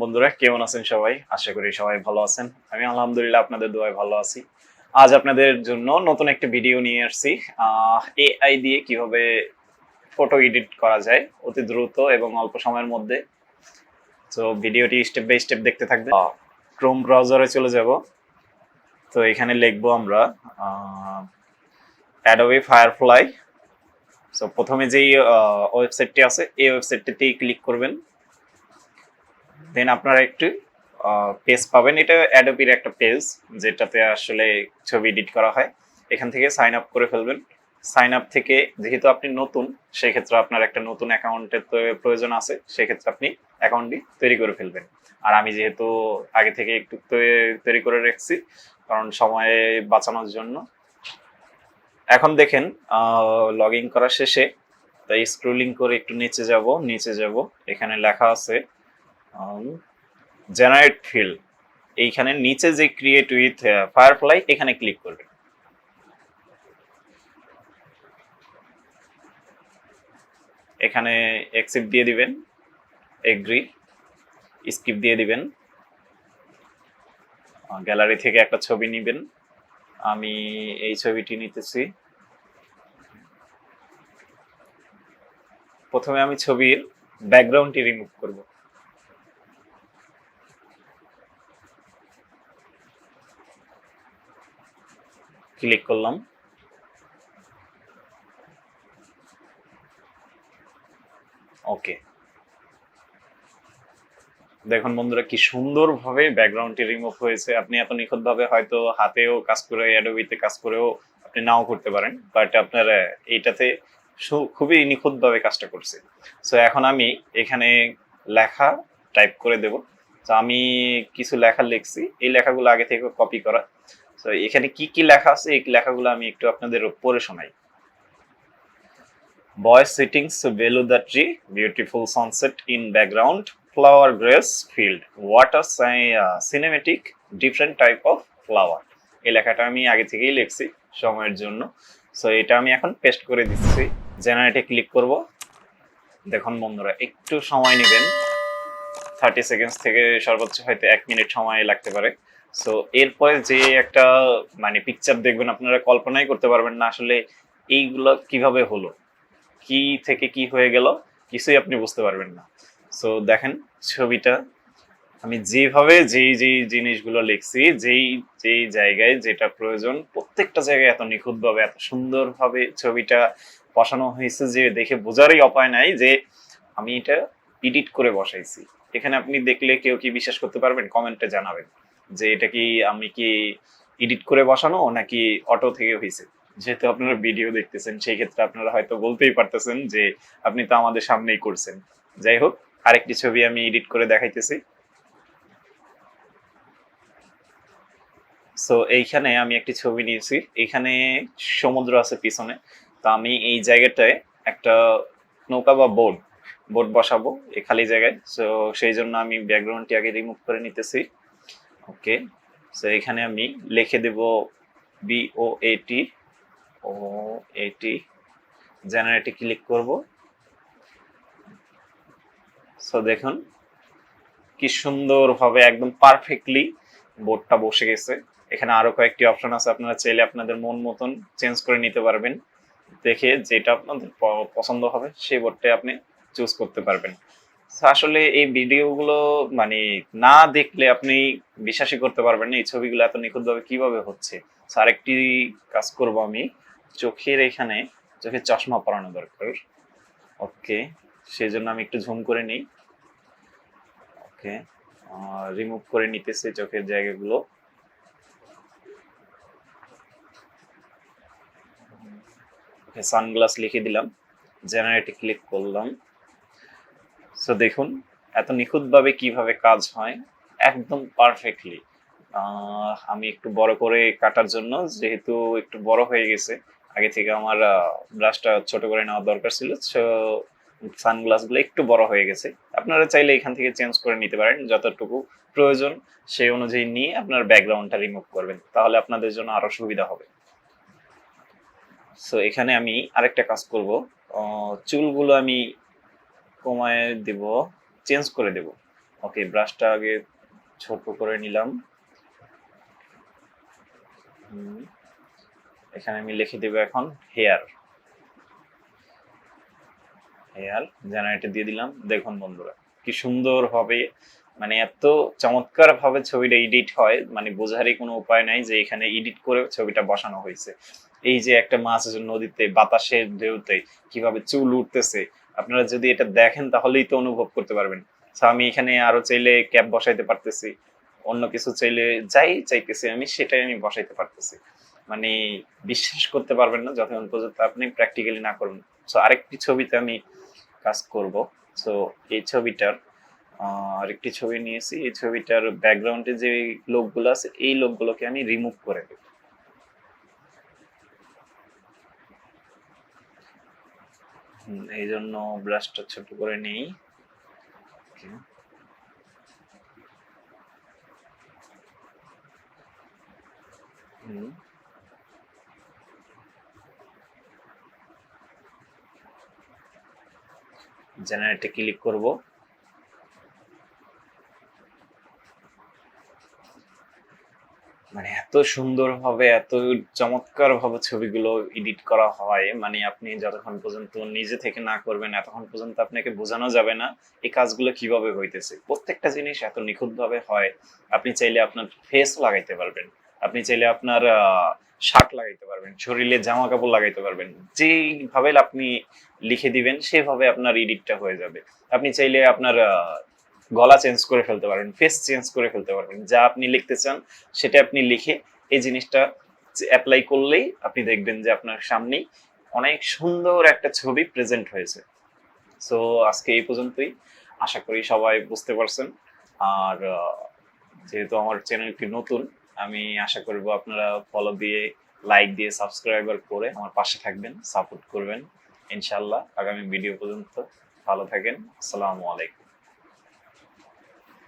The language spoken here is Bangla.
বন্ধুরা, কেমন আছেন সবাই? আশা করি সবাই ভালো আছেন। আমি আলহামদুলিল্লাহ আপনাদের দোয়ায় ভালো আছি। আজ আপনাদের জন্য নতুন একটা ভিডিও নিয়ে আসছি। এআই দিয়ে কিভাবে ফটো এডিট করা যায় অতি দ্রুত এবং অল্প সময়ের মধ্যে। তো ভিডিওটি স্টেপ বাই স্টেপ দেখতে থাকবেন। ক্রোম ব্রাউজারে চলে যাব। তো এখানে লিখবো আমরা অ্যাডোবি ফায়ারফ্লাই। সো প্রথমে যেই ওয়েবসাইটটি আছে এই ওয়েবসাইটটিতেই ক্লিক করবেন। দেন আপনারা একটু পেজ পাবেন। এটা অ্যাডোবির একটা পেজ যেটাতে আসলে ছবি এডিট করা হয়। এখান থেকে সাইন আপ করে ফেলবেন। সাইন আপ থেকে যেহেতু আপনি নতুন, সেক্ষেত্রে আপনার একটা নতুন অ্যাকাউন্টের প্রয়োজন আছে। সেক্ষেত্রে আপনি অ্যাকাউন্টটি তৈরি করে ফেলবেন। আর আমি যেহেতু আগে থেকে একটু তৈরি করে রাখছি, কারণ সময় বাঁচানোর জন্য। এখন দেখেন লগ ইন করা শেষে, তাই স্ক্রলিং করে একটু নিচে যাব। এখানে লেখা আছে জেনারেট ফিল্ড। এইখানে নিচে যে ক্রিয়েট উইথ ফায়ারফ্লাই এখানে ক্লিক করবেন। এখানে অ্যাকসেপ্ট দিয়ে দিবেন, এগ্রি, স্কিপ দিয়ে দিবেন। গ্যালারি থেকে একটা ছবি নেবেন। আমি এই ছবিটি নিতেছি। প্রথমে আমি ছবির ব্যাকগ্রাউন্ডটি রিমুভ করব। ক্লিক করলাম। ওকে, দেখুন বন্ধুরা কি সুন্দরভাবে ব্যাকগ্রাউন্ডটি রিমুভ হয়েছে। আপনি এত নিখুঁতভাবে হয়তো হাতেও কাজ করে, অ্যাডোবিতে কাজ করেও আপনি নাও করতে পারেন, বাট আপনার এইটাতে খুবই নিখুঁতভাবে কাজটা করছে। সো এখন আমি এখানে লেখা টাইপ করে দেব। তো আমি কিছু লেখা লিখছি, এই লেখাগুলো আগে থেকে কপি করা। তো এখানে কি কি লেখা আছে এই লেখাগুলো আমি একটু আপনাদের পড়ে শোনাই। Boy sitting below the tree, beautiful sunset in background, flower grass field. What a cinematic, different type of flower. এই লেখাটা আমি আগে থেকেই লিখছি সময়ের জন্য। সো এটা আমি এখন পেস্ট করে দিচ্ছি। জেনারেটে ক্লিক করব। দেখুন বন্ধুরা, একটু সময় নেবেন। 30 সেকেন্ডস থেকে সর্বোচ্চ হয়তো 1 মিনিট সময় লাগতে পারে। সো এরপরে যে একটা পিকচার দেখবেন, আপনারা কল্পনাই করতে পারবেন না আসলে এইগুলো কিভাবে হলো, কি থেকে কি হয়ে গেল, কিছুই আপনি বুঝতে পারবেন না। সো দেখেন ছবিটা আমি যেভাবে যেই জিনিসগুলো লিখছি, যেই জায়গায় যেটা প্রয়োজন, প্রত্যেকটা জায়গায় এত নিখুঁতভাবে এত সুন্দরভাবে ছবিটা বসানো হয়েছে যে দেখে বোঝারই উপায় নাই যে আমি এটা এডিট করে বসাইছি। এখানে আপনি দেখলে কেউ কি বিশ্বাস করতে পারবেন? কমেন্টে জানাবেন যে এটা কি আমি কি এডিট করে বসানো নাকি অটো থেকে হয়েছে। যেহেতু আপনারা ভিডিও দেখতেছেন, সেই ক্ষেত্রে আপনারা হয়তো বলতেই পারতেছেন যে আপনি তো আমাদের সামনেই করছেন। যাই হোক, আরেকটি ছবি আমি এডিট করে দেখাইতেছি। সো এইখানে আমি একটি ছবি নিয়েছি, এখানে সমুদ্র আছে পিছনে। তো আমি এই জায়গাটায় একটা নৌকা বা বোট বসাবো এই খালি জায়গায়। সো সেই জন্য আমি ব্যাকগ্রাউন্ডটি আগে রিমুভ করে নিতেছি। ওকে, সো এখানে আমি লিখে দেব BOAT জেনারেটে ক্লিক করব। সো দেখুন কি সুন্দরভাবে একদম পারফেক্টলি বোর্ডটা বসে গেছে। এখানে আরো কয়েকটি অপশন আছে, আপনারা চাইলে আপনাদের মন মতন চেঞ্জ করে নিতে পারবেন। দেখে যেটা আপনাদের পছন্দ হবে সেই বোর্ডটাই আপনি চুজ করতে পারবেন। আসলে এই ভিডিওগুলো না দেখলে আপনি বিশ্বাসই করতে পারবেন না এই ছবিগুলো এত নিখুঁতভাবে কিভাবে হচ্ছে। আরেকটি কাজ করব আমি, চোখের এখানে চোখের চশমা পরানো দরকার। ওকে, সেই জন্য আমি একটু ঝুম করে নিই। ওকে, রিমুভ করে নিতেছি চোখের জায়গাগুলো। ওকে, সানগ্লাস লিখে দিলাম, জেনারেটে ক্লিক করলাম। সো দেখুন এত নিখুঁতভাবে কিভাবে কাজ হয়, একদম পারফেক্টলি। আমি একটু বড় করে কাটার জন্য, যেহেতু একটু বড় হয়ে গেছে, আগে থেকে আমার ব্রাশটা ছোট করে নেওয়ার দরকার ছিল। সো সানগ্লাসগুলো একটু বড় হয়ে গেছে। আপনারা চাইলে এখান থেকে চেঞ্জ করে নিতে পারেন, যতটুকু প্রয়োজন সেই অনুযায়ী নিয়ে আপনার ব্যাকগ্রাউন্ডটা রিমুভ করবেন, তাহলে আপনাদের জন্য আরো সুবিধা হবে। সো এখানে আমি আরেকটা কাজ করব, চুলগুলো আমি কমায় দেব, চেঞ্জ করে দেব। ওকে, ব্রাশটা আগে ছোট করে নিলাম। এখানে আমি লিখে দেব এখন হেয়ার। হেয়ার জেনারেটর দিয়ে দিলাম। দেখুন বন্ধুরা কি সুন্দর হবে, মানে এত চমৎকার ভাবে ছবিটা এডিট হয়, মানে বোঝারই কোনো উপায় নাই যে এখানে এডিট করে ছবিটা বসানো হয়েছে। এই যে একটা মাছ নদীতে বাতাসের ঢেউতে কিভাবে চুল উঠতেছে, আপনারা যদি এটা দেখেন তাহলেই তো অনুভব করতে পারবেন। তো আমি এখানে আরো চাইলে ক্যাপ বসাইতে পারতেছি, অন্য কিছু চাইলে যাই চাইতেছি আমি সেটাই আমি বসাইতে পারতেছি। মানে বিশ্বাস করতে পারবেন না যতক্ষণ পর্যন্ত আপনি প্র্যাকটিক্যালি না করবেন। সো আরেকটি ছবিতে আমি কাজ করব। সো এই ছবিটার আরেকটি ছবি নিয়েছি। এই ছবিটার ব্যাকগ্রাউন্ডে যে লোকগুলো আছে এই লোকগুলোকে আমি রিমুভ করে দেব। এই জন্য ব্রাশটা ছোট করে নেই। জেনারেটে ক্লিক করব। মানে এত সুন্দরভাবে এত চমৎকার ভাবে ছবিগুলো এডিট করা হয়, মানে আপনি যতক্ষণ পর্যন্ত নিজে থেকে না করবেন এতক্ষণ পর্যন্ত আপনাকে বোঝানো যাবে না এই কাজগুলো কিভাবে হইতেছে। প্রত্যেকটা জিনিস এত নিখুঁত ভাবে হয়। আপনি চাইলে আপনার ফেস লাগাইতে পারবেন, আপনি চাইলে আপনার শার্ট লাগাইতে পারবেন, শরীরে জামা কাপড় লাগাইতে পারবেন, যেভাবে আপনি লিখে দিবেন সেভাবে আপনার এডিটটা হয়ে যাবে। আপনি চাইলে আপনার গলা চেঞ্জ করে ফেলতে পারবেন, ফেস চেঞ্জ করে ফেলতে পারবেন, যা আপনি লিখতে চান সেটা আপনি লিখে এই জিনিসটা অ্যাপ্লাই করলেই আপনি দেখবেন যে আপনার সামনেই অনেক সুন্দর একটা ছবি প্রেজেন্ট হয়েছে। সো আজকে এই পর্যন্তই, আশা করি সবাই বুঝতে পারছেন। আর যেহেতু আমার চ্যানেলটি নতুন, আমি আশা করব আপনারা ফলো দিয়ে, লাইক দিয়ে, সাবস্ক্রাইবার করে আমার পাশে থাকবেন, সাপোর্ট করবেন। ইনশাল্লাহ আগামী ভিডিও পর্যন্ত ভালো থাকেন। আসসালামু আলাইকুম।